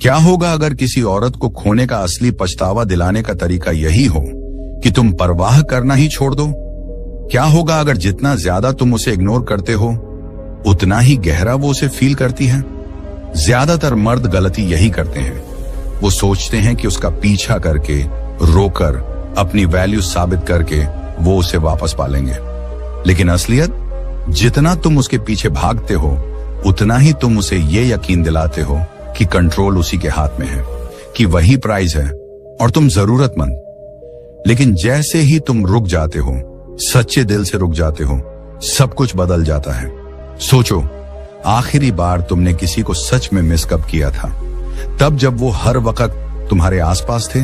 क्या होगा अगर किसी औरत को खोने का असली पछतावा दिलाने का तरीका यही हो कि तुम परवाह करना ही छोड़ दो? क्या होगा अगर जितना ज्यादा तुम उसे इग्नोर करते हो उतना ही गहरा वो उसे फील करती है? ज्यादातर मर्द गलती यही करते हैं। वो सोचते हैं कि उसका पीछा करके, रोकर, अपनी वैल्यू साबित करके वो उसे वापस पालेंगे। लेकिन असलियत, जितना तुम उसके पीछे भागते हो उतना ही तुम उसे ये यकीन दिलाते हो कि कंट्रोल उसी के हाथ में है, कि वही प्राइज है और तुम जरूरतमंद। लेकिन जैसे ही तुम रुक जाते हो, सच्चे दिल से रुक जाते हो, सब कुछ बदल जाता है। सोचो, आखिरी बार तुमने किसी को सच में मिस कब किया था? तब जब वो हर वक्त तुम्हारे आसपास थे,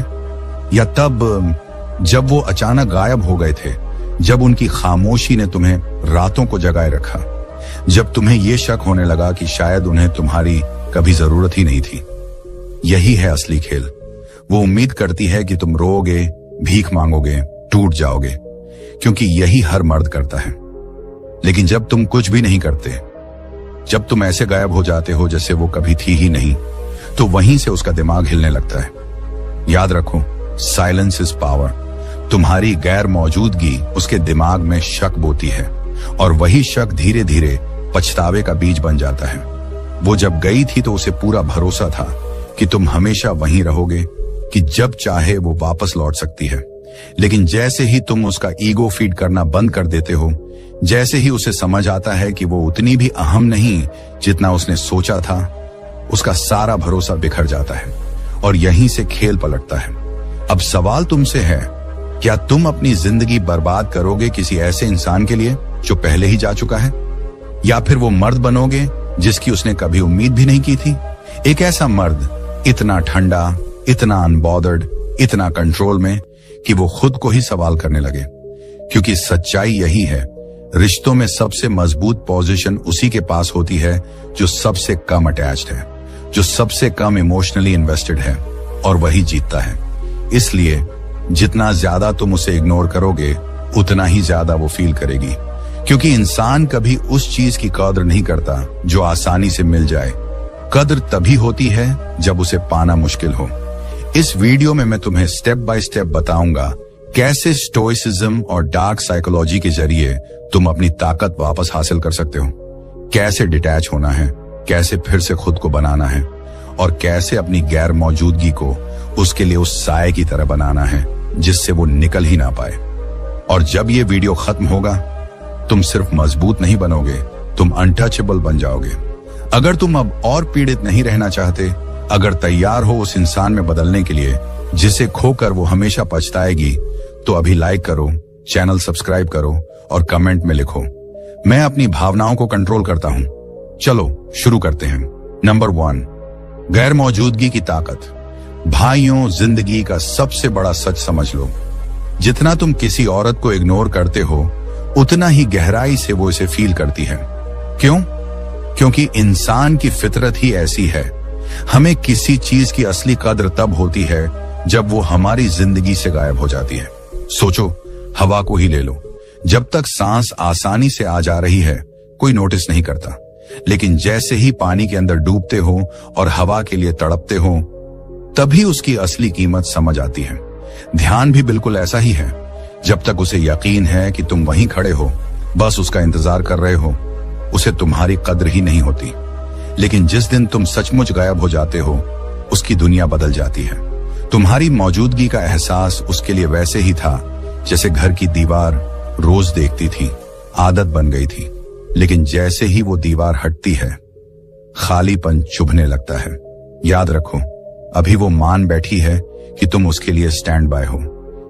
या तब जब वो अचानक गायब हो गए थे, जब उनकी खामोशी ने तुम्हें रातों को जगाए रखा, जब तुम्हें यह शक होने लगा कि शायद उन्हें तुम्हारी कभी जरूरत ही नहीं थी? यही है असली खेल। वो उम्मीद करती है कि तुम रोओगे, भीख मांगोगे, टूट जाओगे, क्योंकि यही हर मर्द करता है। लेकिन जब तुम कुछ भी नहीं करते, जब तुम ऐसे गायब हो जाते हो जैसे वो कभी थी ही नहीं, तो वहीं से उसका दिमाग हिलने लगता है। याद रखो, साइलेंस इज पावर। तुम्हारी गैर मौजूदगी उसके दिमाग में शक बोती है, और वही शक धीरे धीरे पछतावे का बीज बन जाता है। वो जब गई थी तो उसे पूरा भरोसा था कि तुम हमेशा वहीं रहोगे, कि जब चाहे वो वापस लौट सकती है। लेकिन जैसे ही तुम उसका ईगो फीड करना बंद कर देते हो, जैसे ही उसे समझ आता है कि वो उतनी भी अहम नहीं जितना उसने सोचा था, उसका सारा भरोसा बिखर जाता है और यहीं से खेल पलटता है। अब सवाल तुमसे है, क्या तुम अपनी जिंदगी बर्बाद करोगे किसी ऐसे इंसान के लिए जो पहले ही जा चुका है? या फिर वो मर्द बनोगे जिसकी उसने कभी उम्मीद भी नहीं की थी? एक ऐसा मर्द, इतना ठंडा, इतना अनबॉदर्ड, इतना कंट्रोल में कि वो खुद को ही सवाल करने लगे। क्योंकि सच्चाई यही है, रिश्तों में सबसे मजबूत पोजीशन उसी के पास होती है जो सबसे कम अटैच्ड है, जो सबसे कम इमोशनली इन्वेस्टेड है, और वही जीतता है। इसलिए जितना ज्यादा तुम उसे इग्नोर करोगे उतना ही ज्यादा वो फील करेगी, क्योंकि इंसान कभी उस चीज की कदर नहीं करता जो आसानी से मिल जाए। कदर तभी होती है जब उसे पाना मुश्किल हो। इस वीडियो में मैं तुम्हें स्टेप बाय स्टेप बताऊंगा कैसे स्टोइसिज्म और डार्क साइकोलॉजी के जरिए तुम अपनी ताकत वापस हासिल कर सकते हो, कैसे डिटैच होना है, कैसे फिर से खुद को बनाना है, और कैसे अपनी गैर मौजूदगी को उसके लिए उस साए की तरह बनाना है जिससे वो निकल ही ना पाए। और जब ये वीडियो खत्म होगा, तुम सिर्फ मजबूत नहीं बनोगे, तुम अनटचेबल बन जाओगे। अगर तुम अब और पीड़ित नहीं रहना चाहते, अगर तैयार हो उस इंसान में बदलने के लिए जिसे खोकर वो हमेशा पछताएगी, तो अभी लाइक करो, चैनल सब्सक्राइब करो और कमेंट में लिखो, मैं अपनी भावनाओं को कंट्रोल करता हूं। चलो शुरू करते हैं। नंबर 1, गैर मौजूदगी की ताकत। भाइयों, जिंदगी का सबसे बड़ा सच समझ लो, जितना तुम किसी औरत को इग्नोर करते हो उतना ही गहराई से वो इसे फील करती है। क्यों? क्योंकि इंसान की फितरत ही ऐसी है। हमें किसी चीज की असली कद्र तब होती है जब वो हमारी जिंदगी से गायब हो जाती है। सोचो, हवा को ही ले लो। जब तक सांस आसानी से आ जा रही है कोई नोटिस नहीं करता, लेकिन जैसे ही पानी के अंदर डूबते हो और हवा के लिए तड़पते हो, तभी उसकी असली कीमत समझ आती है। ध्यान भी बिल्कुल ऐसा ही है। जब तक उसे यकीन है कि तुम वहीं खड़े हो, बस उसका इंतजार कर रहे हो, उसे तुम्हारी कद्र ही नहीं होती। लेकिन जिस दिन तुम सचमुच गायब हो जाते हो, उसकी दुनिया बदल जाती है। तुम्हारी मौजूदगी का एहसास उसके लिए वैसे ही था जैसे घर की दीवार रोज देखती थी, आदत बन गई थी। लेकिन जैसे ही वो दीवार हटती है, खालीपन चुभने लगता है। याद रखो, अभी वो मान बैठी है कि तुम उसके लिए स्टैंड बाय हो,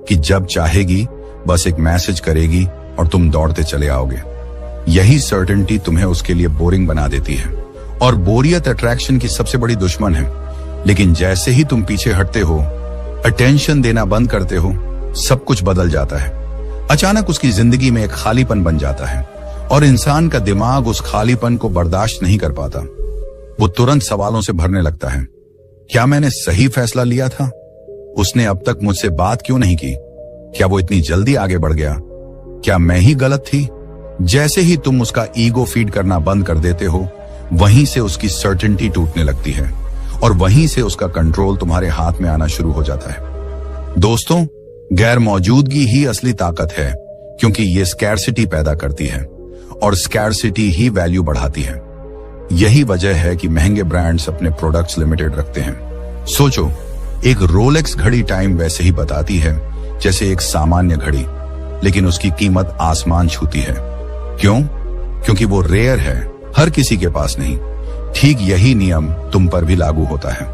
कि जब चाहेगी बस एक मैसेज करेगी और तुम दौड़ते चले आओगे। यही सर्टेनिटी तुम्हें उसके लिए बोरिंग बना देती है, और बोरियत अट्रैक्शन की सबसे बड़ी दुश्मन है। लेकिन जैसे ही तुम पीछे हटते हो, अटेंशन देना बंद करते हो, सब कुछ बदल जाता है। अचानक उसकी जिंदगी में एक खालीपन बन जाता है, और इंसान का दिमाग उस खालीपन को बर्दाश्त नहीं कर पाता। वो तुरंत सवालों से भरने लगता है। क्या मैंने सही फैसला लिया था? उसने अब तक मुझसे बात क्यों नहीं की? क्या वो इतनी जल्दी आगे बढ़ गया? क्या मैं ही गलत थी? जैसे ही तुम उसका ईगो फीड करना बंद कर देते हो, वहीं से उसकी सर्टेनिटी टूटने लगती है। और वहीं से उसका कंट्रोल तुम्हारे हाथ में आना शुरू हो जाता है। दोस्तों, गैर मौजूदगी ही असली ताकत है, क्योंकि ये स्कैरसिटी पैदा करती है और स्कैरसिटी ही वैल्यू बढ़ाती है। यही वजह है कि महंगे ब्रांड्स अपने प्रोडक्ट्स लिमिटेड रखते हैं। सोचो, एक रोलेक्स घड़ी टाइम वैसे ही बताती है जैसे एक सामान्य घड़ी, लेकिन उसकी कीमत आसमान छूती है। क्यों? क्योंकि वो रेयर है, हर किसी के पास नहीं। ठीक यही नियम तुम पर भी लागू होता है।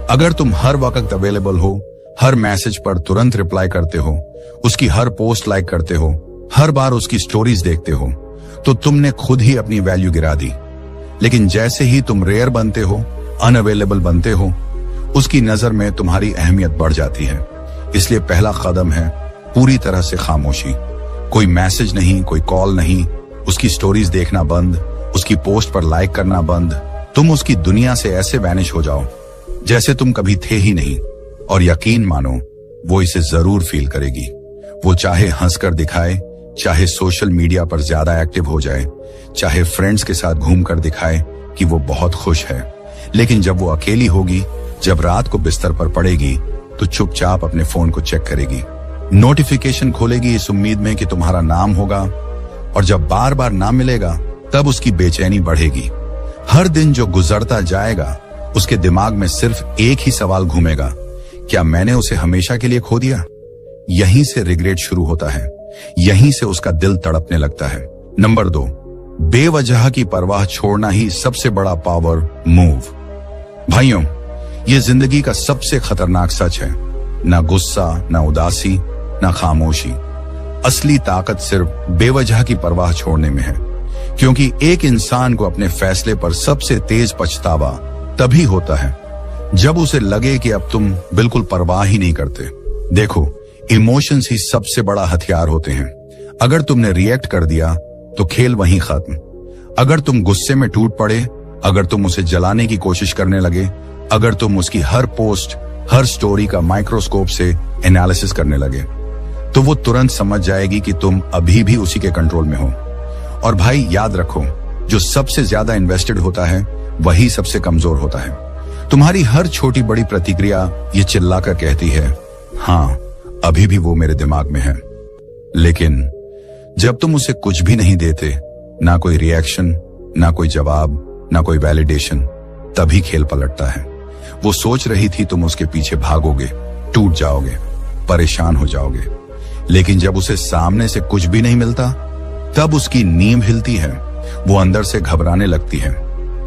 अगर तुम हर वक्त अवेलेबल हो, हर मैसेज पर तुरंत रिप्लाई करते हो, उसकी हर पोस्ट लाइक करते हो, हर बार उसकी स्टोरीज देखते हो, तो तुमने खुद ही अपनी वैल्यू गिरा दी। लेकिन जैसे ही तुम रेयर बनते हो, अनअवेलेबल बनते हो, उसकी नजर में तुम्हारी अहमियत बढ़ जाती है। इसलिए पहला कदम है पूरी तरह से खामोशी। कोई मैसेज नहीं, कोई कॉल नहीं, उसकी स्टोरीज देखना बंद, उसकी पोस्ट पर लाइक करना बंद। तुम उसकी दुनिया से ऐसे वैनिश हो जाओ जैसे तुम कभी थे ही नहीं। और यकीन मानो, वो इसे जरूर फील करेगी। वो चाहे हंसकर दिखाए, चाहे सोशल मीडिया पर ज्यादा एक्टिव हो जाए, चाहे फ्रेंड्स के साथ घूमकर दिखाए कि वो बहुत खुश है, लेकिन जब वो अकेली होगी, जब रात को बिस्तर पर पड़ेगी, तो चुपचाप अपने फोन को चेक करेगी। नोटिफिकेशन खोलेगी इस उम्मीद में कि तुम्हारा नाम होगा, और जब बार बार नाम मिलेगा तब उसकी बेचैनी बढ़ेगी। हर दिन जो गुजरता जाएगा, उसके दिमाग में सिर्फ एक ही सवाल घूमेगा, क्या मैंने उसे हमेशा के लिए खो दिया? यहीं से रिग्रेट शुरू होता है, यहीं से उसका दिल तड़पने लगता है। नंबर 2, बेवजह की परवाह छोड़ना ही सबसे बड़ा पावर मूव। भाइयों, ये जिंदगी का सबसे खतरनाक सच है। ना गुस्सा, ना उदासी, ना खामोशी। असली ताकत सिर्फ बेवजह की परवाह छोड़ने में है, क्योंकि एक इंसान को अपने फैसले पर सबसे तेज पछतावा तभी होता है जब उसे लगे कि अब तुम बिल्कुल परवाह ही नहीं करते। देखो, इमोशंस ही सबसे बड़ा हथियार होते हैं। अगर तुमने रिएक्ट कर दिया तो खेल वहीं खत्म। अगर तुम गुस्से में टूट पड़े, अगर तुम उसे जलाने की कोशिश करने लगे, अगर तुम उसकी हर पोस्ट, हर स्टोरी का माइक्रोस्कोप से एनालिसिस करने लगे, तो वो तुरंत समझ जाएगी कि तुम अभी भी उसी के कंट्रोल में हो। और भाई याद रखो, जो सबसे ज्यादा इन्वेस्टेड होता है वही सबसे कमजोर होता है। तुम्हारी हर छोटी बड़ी प्रतिक्रिया ये चिल्लाकर कहती है, हाँ अभी भी वो मेरे दिमाग में है। लेकिन जब तुम उसे कुछ भी नहीं देते, ना कोई रिएक्शन, ना कोई जवाब, ना कोई वैलिडेशन, तभी खेल पलटता है। वो सोच रही थी तुम उसके पीछे भागोगे, टूट जाओगे, परेशान हो जाओगे, लेकिन जब उसे सामने से कुछ भी नहीं मिलता, तब उसकी नींव हिलती है। वो अंदर से घबराने लगती है,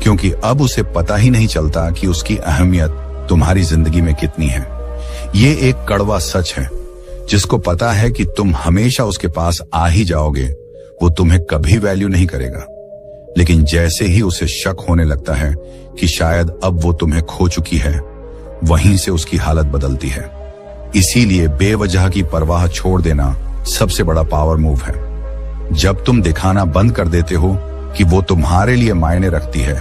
क्योंकि अब उसे पता ही नहीं चलता कि उसकी अहमियत तुम्हारी जिंदगी में कितनी है। ये एक कड़वा सच है। जिसको पता है कि तुम हमेशा उसके पास आ ही जाओगे, वो तुम्हें कभी वैल्यू नहीं करेगा। लेकिन जैसे ही उसे शक होने लगता है कि शायद अब वो तुम्हें खो चुकी है, वहीं से उसकी हालत बदलती है। इसीलिए बेवजह की परवाह छोड़ देना सबसे बड़ा पावर मूव है। जब तुम दिखाना बंद कर देते हो कि वो तुम्हारे लिए मायने रखती है,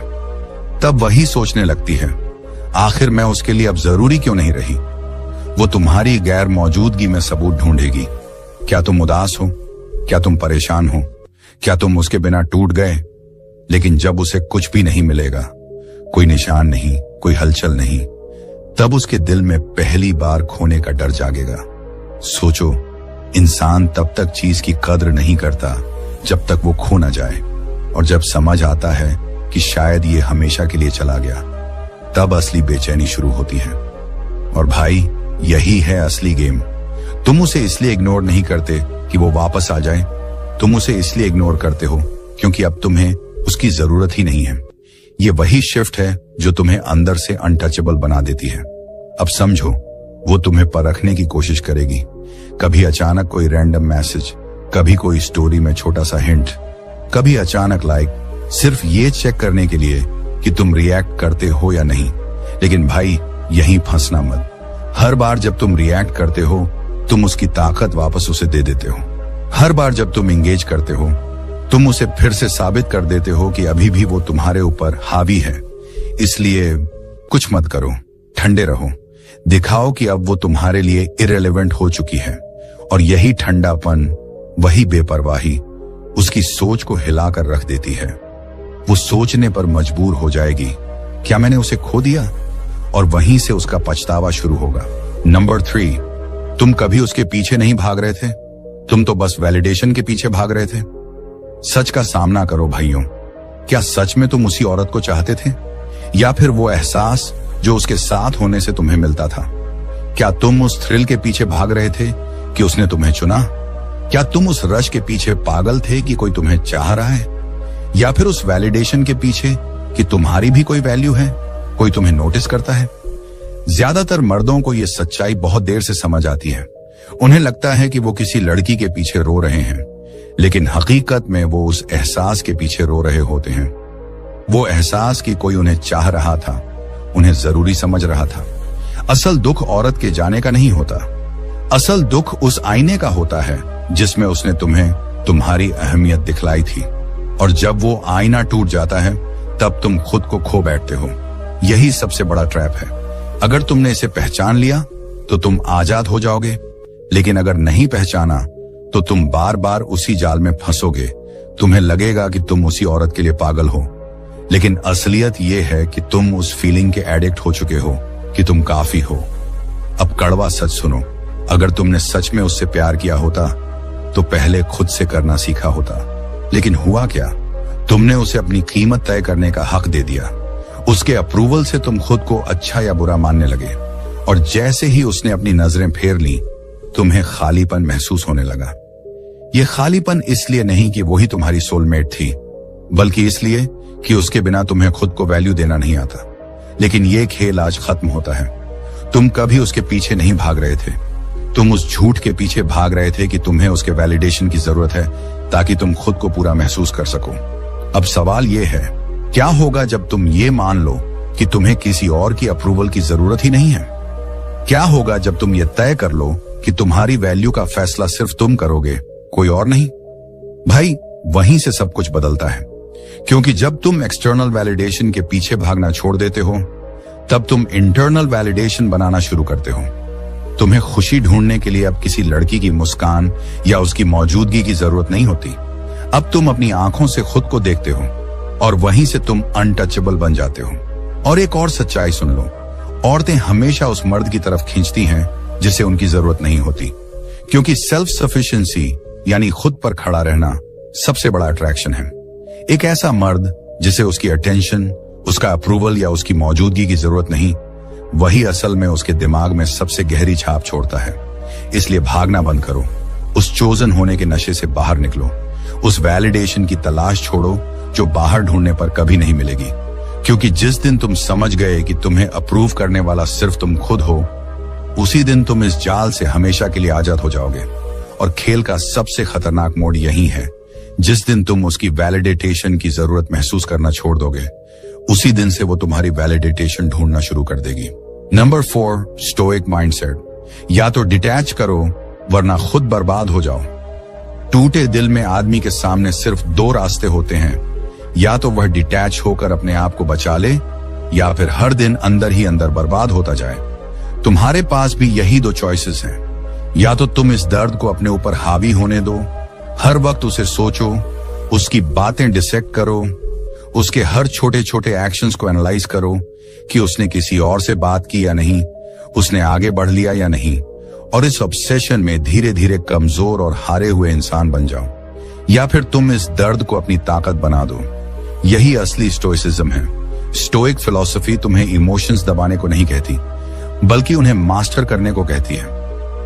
तब वही सोचने लगती है, आखिर मैं उसके लिए अब जरूरी क्यों नहीं रही। वो तुम्हारी गैर मौजूदगी में सबूत ढूंढेगी। क्या तुम उदास हो? क्या तुम परेशान हो? क्या तुम उसके बिना टूट गए? लेकिन जब उसे कुछ भी नहीं मिलेगा, कोई निशान नहीं, कोई हलचल नहीं, तब उसके दिल में पहली बार खोने का डर जागेगा। सोचो, इंसान तब तक चीज की कद्र नहीं करता जब तक वो खो ना जाए, और जब समझ आता है कि शायद ये हमेशा के लिए चला गया, तब असली बेचैनी शुरू होती है। और भाई, यही है असली गेम। तुम उसे इसलिए इग्नोर नहीं करते कि वो वापस आ जाए, तुम उसे इसलिए इग्नोर करते हो क्योंकि अब तुम्हें उसकी जरूरत ही नहीं है। ये वही शिफ्ट है जो तुम्हें अंदर से अनटचेबल बना देती है। अब समझो, वो तुम्हें परखने की कोशिश करेगी। कभी अचानक कोई रैंडम मैसेज, कभी कोई स्टोरी में छोटा सा हिंट, कभी अचानक लाइक, सिर्फ ये चेक करने के लिए कि तुम रिएक्ट करते हो या नहीं। लेकिन भाई, यहीं फंसना मत। हर बार जब तुम रिएक्ट करते हो, तुम उसकी ताकत वापस उसे दे देते हो। हर बार जब तुम एंगेज करते हो, तुम उसे फिर से साबित कर देते हो कि अभी भी वो तुम्हारे ऊपर हावी है। इसलिए कुछ मत करो, ठंडे रहो, दिखाओ कि अब वो तुम्हारे लिए इररिलेवेंट हो चुकी है। और यही ठंडापन, वही बेपरवाही उसकी सोच को हिलाकर रख देती है। वो सोचने पर मजबूर हो जाएगी, क्या मैंने उसे खो दिया? और वहीं से उसका पछतावा शुरू होगा। नंबर 3, तुम कभी उसके पीछे नहीं भाग रहे थे, तुम तो बस वैलिडेशन के पीछे भाग रहे थे। सच का सामना करो भाइयों, क्या सच में तुम उसी औरत को चाहते थे, या फिर वो एहसास जो उसके साथ होने से तुम्हें मिलता था? क्या तुम उस थ्रिल के पीछे भाग रहे थे कि उसने तुम्हें चुना? क्या तुम उस रश के पीछे पागल थे कि कोई तुम्हें चाह रहा है, या फिर उस वैलिडेशन के पीछे कि तुम्हारी भी कोई वैल्यू है, कोई तुम्हें नोटिस करता है? ज्यादातर मर्दों को यह सच्चाई बहुत देर से समझ आती है। उन्हें लगता है कि वो किसी लड़की के पीछे रो रहे हैं, लेकिन हकीकत में वो उस एहसास के पीछे रो रहे होते हैं। वो एहसास कि कोई उन्हें चाह रहा था, उन्हें जरूरी समझ रहा था। असल दुख औरत के जाने का नहीं होता, असल दुख उस आईने का होता है जिसमें उसने तुम्हें तुम्हारी अहमियत दिखलाई थी। और जब वो आईना टूट जाता है तब तुम खुद को खो बैठते हो। यही सबसे बड़ा ट्रैप है। अगर तुमने इसे पहचान लिया तो तुम आजाद हो जाओगे, लेकिन अगर नहीं पहचाना तो तुम बार बार उसी जाल में फंसोगे। तुम्हें लगेगा कि तुम उसी औरत के लिए पागल हो, लेकिन असलियत यह है कि तुम उस फीलिंग के एडिक्ट हो चुके हो कि तुम काफी हो। अब कड़वा सच सुनो, अगर तुमने सच में उससे प्यार किया होता तो पहले खुद से करना सीखा होता। लेकिन हुआ क्या? तुमने उसे अपनी कीमत तय करने का हक दे दिया। उसके अप्रूवल से तुम खुद को अच्छा या बुरा मानने लगे, और जैसे ही उसने अपनी नजरें फेर ली तुम्हें खालीपन महसूस होने लगा। यह खालीपन इसलिए नहीं कि वही तुम्हारी सोलमेट थी, बल्कि इसलिए कि उसके बिना तुम्हें खुद को वैल्यू देना नहीं आता। लेकिन यह खेल आज खत्म होता है। तुम कभी उसके पीछे नहीं भाग रहे थे, तुम उस झूठ के पीछे भाग रहे थे कि तुम्हें उसके वैलिडेशन की जरूरत है ताकि तुम खुद को पूरा महसूस कर सको। अब सवाल यह है, क्या होगा जब तुम ये मान लो कि तुम्हें किसी और की अप्रूवल की जरूरत ही नहीं है? क्या होगा जब तुम ये तय कर लो कि तुम्हारी वैल्यू का फैसला सिर्फ तुम करोगे, कोई और नहीं? भाई, वहीं से सब कुछ बदलता है। क्योंकि जब तुम एक्सटर्नल वैलिडेशन के पीछे भागना छोड़ देते हो तब तुम इंटरनल वैलिडेशन बनाना शुरू करते हो। तुम्हें खुशी ढूंढने के लिए अब किसी लड़की की मुस्कान या उसकी मौजूदगी की जरूरत नहीं होती। अब तुम अपनी आंखों से खुद को देखते हो और वहीं से तुम अनटचेबल बन जाते हो। और एक और सच्चाई सुन लो, औरतें हमेशा उस मर्द की तरफ खींचती हैं जिसे उनकी जरूरत नहीं होती, क्योंकि सेल्फ सफिशिएंसी यानी खुद पर खड़ा रहना सबसे बड़ा अट्रैक्शन है। एक ऐसा मर्द जिसे उसकी अटेंशन, उसका अप्रूवल या उसकी मौजूदगी की जरूरत नहीं, वही असल में उसके दिमाग में सबसे गहरी छाप छोड़ता है। इसलिए भागना बंद करो, उस चोजन होने के नशे से बाहर निकलो, उस वैलिडेशन की तलाश छोड़ो जो बाहर ढूंढने पर कभी नहीं मिलेगी। क्योंकि जिस दिन तुम समझ गए कि तुम्हें अप्रूव करने वाला सिर्फ तुम खुद हो, उसी दिन तुम इस जाल से हमेशा के लिए आजाद हो जाओगे। और खेल का सबसे खतरनाक मोड़ यही है, जिस दिन तुम उसकी वैलिडेटेशन की जरूरत महसूस करना छोड़ दोगे, उसी दिन से वो तुम्हारी वैलिडेटेशन ढूंढना शुरू कर देगी। Number 4, stoic mindset. या तो डिटैच करो वरना खुद बर्बाद हो जाओ। टूटे दिल में आदमी के सामने सिर्फ 2 रास्ते होते हैं, या तो वह डिटैच होकर अपने आप को बचा ले, या फिर हर दिन अंदर ही अंदर बर्बाद होता जाए। तुम्हारे पास भी यही 2 चॉइसेस हैं। या तो तुम इस दर्द को अपने ऊपर हावी होने दो, हर वक्त उसे सोचो, उसकी बातें डिसेक्ट करो, उसके हर छोटे छोटे एक्शंस को एनालाइज करो कि उसने किसी और से बात की या नहीं, उसने आगे बढ़ लिया या नहीं, और इस ऑब्सेशन में धीरे धीरे कमजोर और हारे हुए इंसान बन जाओ। या फिर तुम इस दर्द को अपनी ताकत बना दो। यही असली स्टोइसिज्म है। स्टोइक फिलॉसफी तुम्हें इमोशंस दबाने को नहीं कहती, बल्कि उन्हें मास्टर करने को कहती है।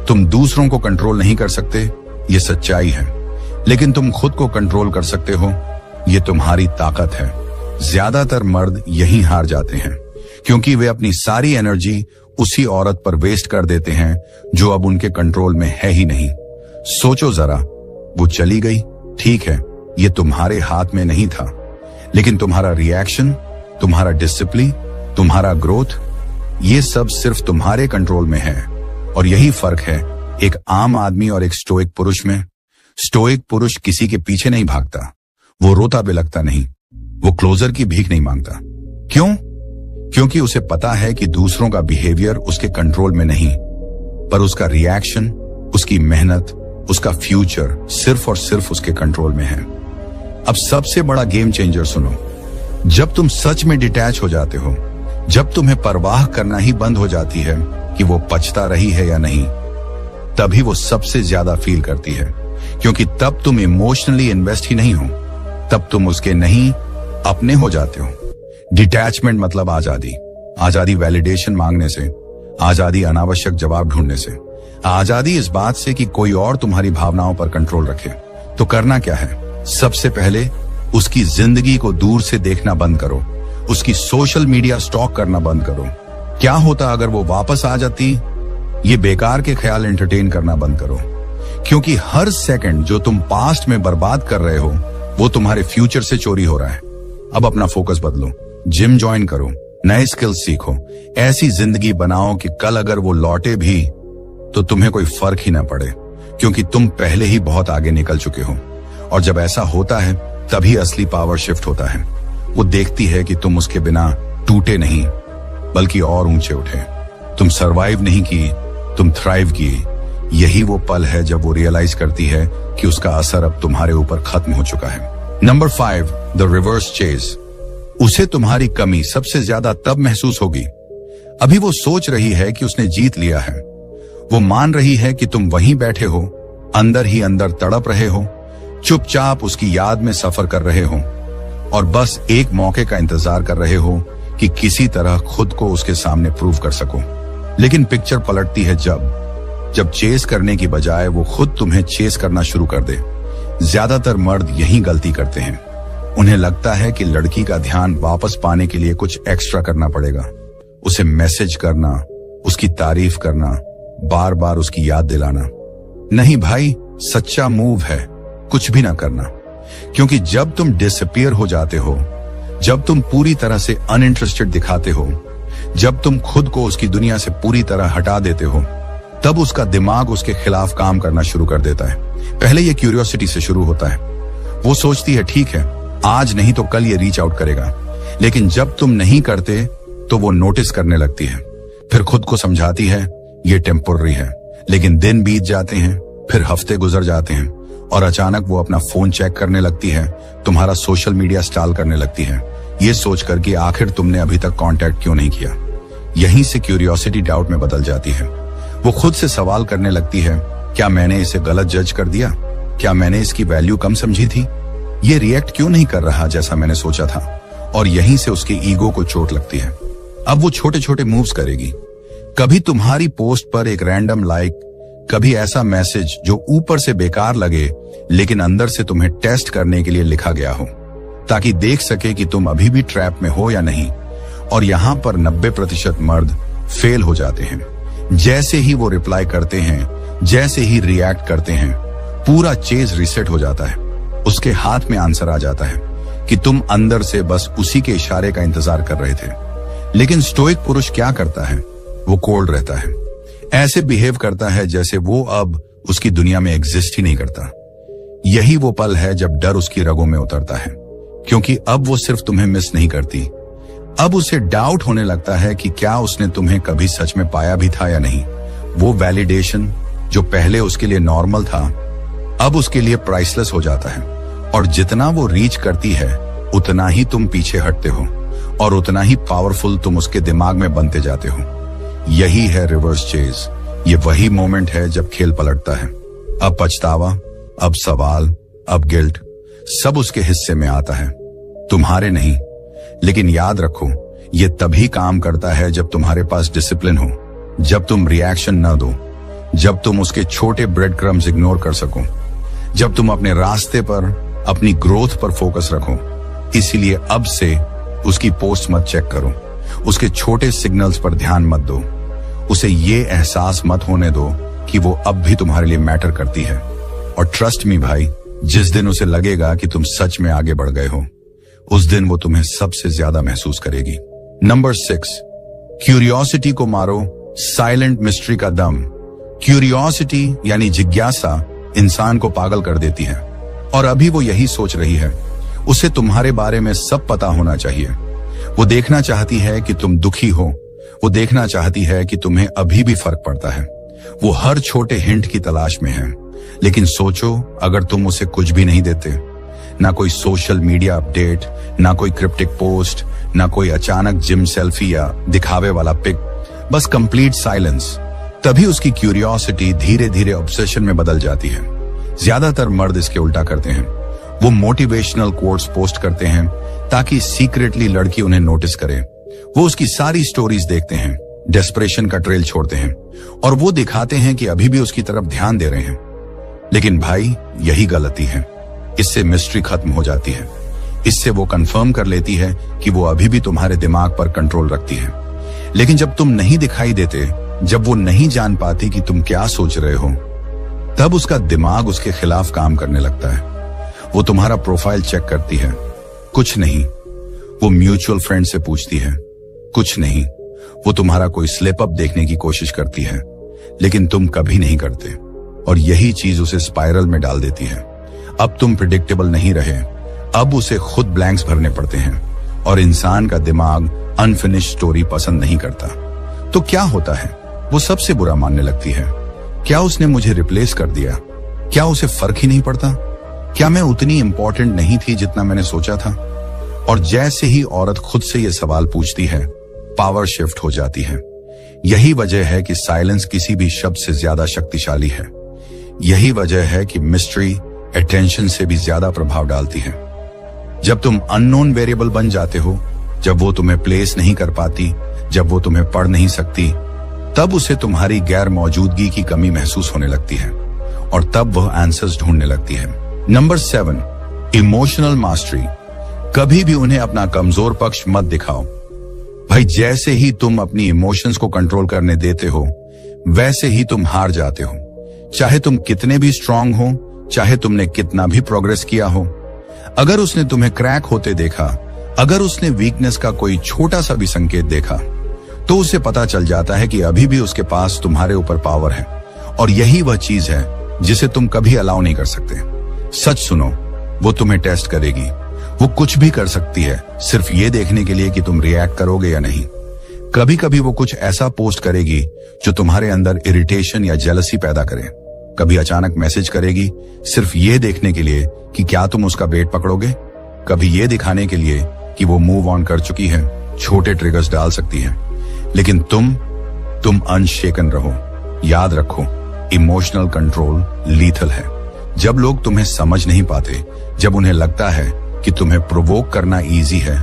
तुम दूसरों को कंट्रोल नहीं कर सकते, ये सच्चाई है, लेकिन तुम खुद को कंट्रोल कर सकते हो, ये तुम्हारी ताकत है। ज्यादातर मर्द यही हार जाते हैं क्योंकि वे अपनी सारी एनर्जी उसी औरत पर वेस्ट कर देते हैं जो अब उनके कंट्रोल में है ही नहीं। सोचो जरा, वो चली गई, ठीक है, ये तुम्हारे हाथ में नहीं था, लेकिन तुम्हारा रिएक्शन, तुम्हारा डिसिप्लिन, तुम्हारा ग्रोथ, ये सब सिर्फ तुम्हारे कंट्रोल में है। और यही फर्क है एक आम आदमी और एक स्टोइक पुरुष में। स्टोइक पुरुष किसी के पीछे नहीं भागता, वो रोता बिलखता नहीं, वो क्लोजर की भीख नहीं मांगता। क्यों? क्योंकि उसे पता है कि दूसरों का बिहेवियर उसके कंट्रोल में नहीं, पर उसका रिएक्शन, उसकी मेहनत, उसका फ्यूचर सिर्फ और सिर्फ उसके कंट्रोल में है। अब सबसे बड़ा गेम चेंजर सुनो, जब तुम सच में डिटैच हो जाते हो जब तुम्हें परवाह करना ही बंद हो जाती है कि वो पछता रही है या नहीं, तभी वो सबसे ज्यादा फील करती है, क्योंकि तब तुम इमोशनली इन्वेस्ट ही नहीं हो, तब तुम उसके नहीं अपने हो जाते हो। डिटैचमेंट मतलब आजादी। आजादी वैलिडेशन मांगने से, आजादी अनावश्यक जवाब ढूंढने से, आजादी इस बात से कि कोई और तुम्हारी भावनाओं पर कंट्रोल रखे। तो करना क्या है? सबसे पहले उसकी जिंदगी को दूर से देखना बंद करो, उसकी सोशल मीडिया स्टॉक करना बंद करो। क्या होता अगर वो वापस आ जाती? ये बेकार के ख्याल एंटरटेन करना बंद करो, क्योंकि हर सेकंड जो तुम पास्ट में बर्बाद कर रहे हो वो तुम्हारे फ्यूचर से चोरी हो रहा है। अब अपना फोकस बदलो, जिम ज्वाइन करो, नए स्किल्स सीखो, ऐसी जिंदगी बनाओ कि कल अगर वो लौटे भी तो तुम्हें कोई फर्क ही ना पड़े, क्योंकि तुम पहले ही बहुत आगे निकल चुके हो। और जब ऐसा होता है तभी असली पावर शिफ्ट होता है। वो देखती है कि तुम उसके बिना टूटे नहीं बल्कि और ऊंचे उठे। तुम सरवाइव नहीं की, तुम थ्राइव किए। यही वो पल है जब वो रियलाइज करती है कि उसका असर अब तुम्हारे ऊपर खत्म हो चुका है। Number 5, the reverse chase. उसे तुम्हारी कमी सबसे ज्यादा तब महसूस होगी अभी वो सोच रही है कि उसने जीत लिया है। वो मान रही है कि तुम वहीं बैठे हो, अंदर ही अंदर तड़प रहे हो, चुपचाप उसकी याद में सफर कर रहे हो और बस एक मौके का इंतजार कर रहे हो कि किसी तरह खुद को उसके सामने प्रूव कर सको। लेकिन पिक्चर पलटती है जब चेस करने की बजाय वो खुद तुम्हें चेस करना शुरू कर दे। ज्यादातर मर्द यही गलती करते हैं। उन्हें लगता है कि लड़की का ध्यान वापस पाने के लिए कुछ एक्स्ट्रा करना पड़ेगा, उसे मैसेज करना, उसकी तारीफ करना, बार बार उसकी याद दिलाना। नहीं भाई, सच्चा मूव है कुछ भी ना करना, क्योंकि जब तुम डिसअपीयर हो जाते हो, जब तुम पूरी तरह से अनइंटरेस्टेड दिखाते हो, जब तुम खुद को उसकी दुनिया से पूरी तरह हटा देते हो, तब उसका दिमाग उसके खिलाफ काम करना शुरू कर देता है। पहले ये क्यूरियोसिटी से शुरू होता है। वो सोचती है ठीक है, आज नहीं तो कल ये रीच आउट करेगा। लेकिन जब तुम नहीं करते तो वो नोटिस करने लगती है, फिर खुद को समझाती है ये टेम्पोररी है। लेकिन दिन बीत जाते हैं, फिर हफ्ते गुजर जाते हैं और अचानक वो अपना फोन चेक करने लगती है, तुम्हारा सोशल मीडिया स्टॉल करने लगती है, ये सोचकर कि आखिर तुमने अभी तक कांटेक्ट क्यों नहीं किया। यहीं से क्यूरियोसिटी डाउट में बदल जाती है। वो खुद से सवाल करने लगती है, क्या मैंने इसे गलत जज कर दिया? क्या मैंने इसकी वैल्यू कम समझी थी? ये रिएक्ट क्यों नहीं कर रहा जैसा मैंने सोचा था? और यहीं से उसके ईगो को चोट लगती है। अब वो छोटे छोटे मूव्स करेगी, कभी तुम्हारी पोस्ट पर एक रैंडम लाइक, कभी ऐसा मैसेज जो ऊपर से बेकार लगे लेकिन अंदर से तुम्हें टेस्ट करने के लिए लिखा गया हो, ताकि देख सके कि तुम अभी भी ट्रैप में हो या नहीं। और यहाँ पर 90% मर्द फेल हो जाते हैं। जैसे ही वो रिप्लाई करते हैं, जैसे ही रिएक्ट करते हैं, पूरा चेज रिसेट हो जाता है। उसके हाथ में आंसर आ जाता है कि तुम अंदर से बस उसी के इशारे का इंतजार कर रहे थे। लेकिन स्टोइक पुरुष क्या करता है? वो कोल्ड रहता है, ऐसे बिहेव करता है जैसे वो अब उसकी दुनिया में एग्जिस्ट ही नहीं करता। यही वो पल है जब डर उसकी रगों में उतरता है, क्योंकि अब वो सिर्फ तुम्हें मिस नहीं करती, अब उसे डाउट होने लगता है कि क्या उसने तुम्हें कभी सच में पाया भी था या नहीं। वो वैलिडेशन जो पहले उसके लिए नॉर्मल था, अब उसके लिए प्राइसलेस हो जाता है। और जितना वो रीच करती है, उतना ही तुम पीछे हटते हो और उतना ही पावरफुल तुम उसके दिमाग में बनते जाते हो। यही है रिवर्स चेज। ये वही मोमेंट है जब खेल पलटता है। अब पछतावा, अब सवाल, अब गिल्ट, सब उसके हिस्से में आता है, तुम्हारे नहीं। लेकिन याद रखो, ये तभी काम करता है जब तुम्हारे पास डिसिप्लिन हो, जब तुम रिएक्शन न दो, जब तुम उसके छोटे ब्रेड क्रम्स इग्नोर कर सको, जब तुम अपने रास्ते पर, अपनी ग्रोथ पर फोकस रखो। इसीलिए अब से उसकी पोस्ट मत चेक करो, उसके छोटे सिग्नल्स पर ध्यान मत दो। उसे ये एहसास मत होने दो कि वो अब भी तुम्हारे लिए मैटर करती है। और ट्रस्ट मी भाई, जिस दिन उसे लगेगा कि तुम सच में आगे बढ़ गए हो, उस दिन वो तुम्हें सबसे ज्यादा महसूस करेगी। नंबर 6, क्यूरियोसिटी को मारो, साइलेंट मिस्ट्री का दम। क्यूरियोसिटी यानी जिज्ञासा इंसान को पागल कर देती है, और अभी वो यही सोच रही है। उसे तुम्हारे बारे में सब पता होना चाहिए। वो देखना चाहती है कि तुम दुखी हो, वो देखना चाहती है कि तुम्हें अभी भी फर्क पड़ता है। वो हर छोटे हिंट की तलाश में है। लेकिन सोचो, अगर तुम उसे कुछ भी नहीं देते, ना कोई सोशल मीडिया अपडेट, ना कोई क्रिप्टिक पोस्ट, ना कोई अचानक जिम सेल्फी या दिखावे वाला पिक, बस कंप्लीट साइलेंस। तभी उसकी क्यूरियोसिटी धीरे धीरे ऑब्सेशन में बदल जाती है। ज्यादातर मर्द इसके उल्टा करते हैं। वो मोटिवेशनल कोट्स पोस्ट करते हैं ताकि सीक्रेटली लड़की उन्हें नोटिस करे। वो उसकी सारी स्टोरीज देखते हैं, डेस्परेशन का ट्रेल छोड़ते हैं और वो दिखाते हैं कि अभी भी उसकी तरफ ध्यान दे रहे हैं। लेकिन भाई, यही गलती है। इससे मिस्ट्री खत्म हो जाती है। इससे वो कंफर्म कर लेती है कि वो अभी भी तुम्हारे दिमाग पर कंट्रोल रखती है। लेकिन जब तुम नहीं दिखाई देते, जब वो नहीं जान पाती कि तुम क्या सोच रहे हो, तब उसका दिमाग उसके खिलाफ काम करने लगता है। वो तुम्हारा प्रोफाइल चेक करती है, कुछ नहीं। वो म्यूचुअल फ्रेंड से पूछती है, कुछ नहीं। वो तुम्हारा कोई स्लिप अप देखने की कोशिश करती है, लेकिन तुम कभी नहीं करते। और यही चीज उसे स्पाइरल में डाल देती है। अब तुम प्रिडिक्टेबल नहीं रहे, अब उसे खुद ब्लैंक्स भरने पड़ते हैं। और इंसान का दिमाग अनफिनिश्ड स्टोरी पसंद नहीं करता। तो क्या होता है? वो सबसे बुरा मानने लगती है। क्या उसने मुझे रिप्लेस कर दिया? क्या उसे फर्क ही नहीं पड़ता? क्या मैं उतनी इंपॉर्टेंट नहीं थी जितना मैंने सोचा था? और जैसे ही औरत खुद से ये सवाल पूछती है, पावर शिफ्ट हो जाती है। यही वजह है कि साइलेंस किसी भी शब्द से ज्यादा शक्तिशाली है। यही वजह है कि मिस्ट्री अटेंशन से भी ज्यादा प्रभाव डालती है। जब तुम अननोन वेरिएबल बन जाते हो, जब वो तुम्हें प्लेस नहीं कर पाती, जब वो तुम्हें पढ़ नहीं सकती, तब उसे तुम्हारी गैर मौजूदगी की कमी महसूस होने लगती है और तब वह आंसर्स ढूंढने लगती है। Number 7, emotional mastery. कभी भी उन्हें अपना कमजोर पक्ष मत दिखाओ। भाई, जैसे ही तुम अपनी इमोशंस को कंट्रोल करने देते हो, वैसे ही तुम हार जाते हो। चाहे तुम कितने भी स्ट्रांग हो, चाहे तुमने कितना भी प्रोग्रेस किया हो। अगर उसने तुम्हें क्रैक होते देखा, अगर उसने वीकनेस का कोई छोटा सा भी संकेत देखा, तो उसे पता चल जाता है कि अभी भी उसके पास तुम्हारे ऊपर पावर है। और यही वह चीज है जिसे तुम कभी अलाउ नहीं कर सकते। सच सुनो, वो तुम्हें टेस्ट करेगी। वो कुछ भी कर सकती है, सिर्फ ये देखने के लिए कि तुम रिएक्ट करोगे या नहीं। कभी कभी वो कुछ ऐसा पोस्ट करेगी जो तुम्हारे अंदर इरिटेशन या जेलसी पैदा करे। कभी अचानक मैसेज करेगी सिर्फ ये देखने के लिए कि क्या तुम उसका बेट पकड़ोगे। कभी ये दिखाने के लिए कि वो मूव ऑन कर चुकी है। छोटे ट्रिगर्स डाल सकती है, लेकिन तुम अनशेकन रहो। याद रखो, इमोशनल कंट्रोल लीथल है। जब लोग तुम्हें समझ नहीं पाते, जब उन्हें लगता है कि तुम्हें प्रोवोक करना इजी है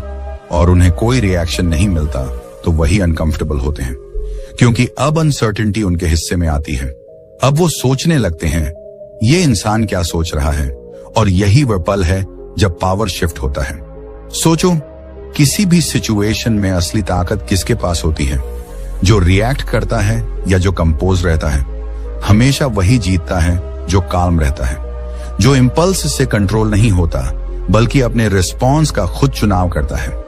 और उन्हें कोई रिएक्शन नहीं मिलता, तो वही अनकंफर्टेबल होते हैं, क्योंकि अब अनसर्टेनिटी उनके हिस्से में आती है। अब वो सोचने लगते हैं, ये इंसान क्या सोच रहा है। और यही वह पल है जब पावर शिफ्ट होता है। सोचो, किसी भी सिचुएशन में असली ताकत किसके पास होती है? जो रिएक्ट करता है या जो कंपोज रहता है? हमेशा वही जीतता है जो काम रहता है, जो इंपल्स से कंट्रोल नहीं होता, बल्कि अपने रिस्पॉन्स का खुद चुनाव करता है।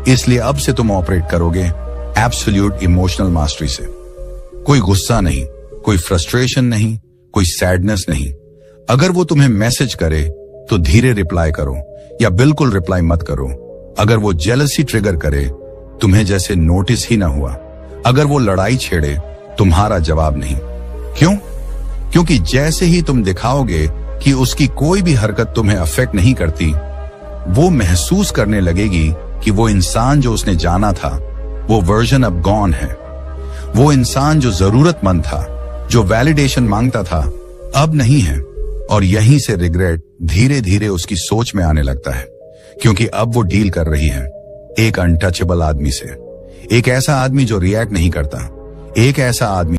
इसलिए अब से तुम ऑपरेट करोगे एब्सोल्यूट इमोशनल मास्टरी से। कोई गुस्सा नहीं, कोई फ्रस्ट्रेशन नहीं, कोई सैडनेस नहीं। अगर वो तुम्हें मैसेज करे तो धीरे रिप्लाई करो या बिल्कुल रिप्लाई मत करो। अगर वो जेलसी ट्रिगर करे, तुम्हें जैसे नोटिस ही ना हुआ। अगर वो लड़ाई छेड़े, तुम्हारा जवाब नहीं। क्यों? क्योंकि जैसे ही तुम दिखाओगे कि उसकी कोई भी हरकत तुम्हें अफेक्ट नहीं करती, वो महसूस करने लगेगी कि वो इंसान जो उसने जाना था, वो वर्जन अब गॉन है। वो इंसान जो जरूरतमंद था, जो वैलिडेशन मांगता था, अब नहीं है। और यहीं से रिग्रेट धीरे धीरे उसकी सोच में आने लगता है, क्योंकि अब वो डील कर रही है एक अनटचेबल आदमी से। एक ऐसा आदमी जो रिएक्ट नहीं करता, एक ऐसा आदमी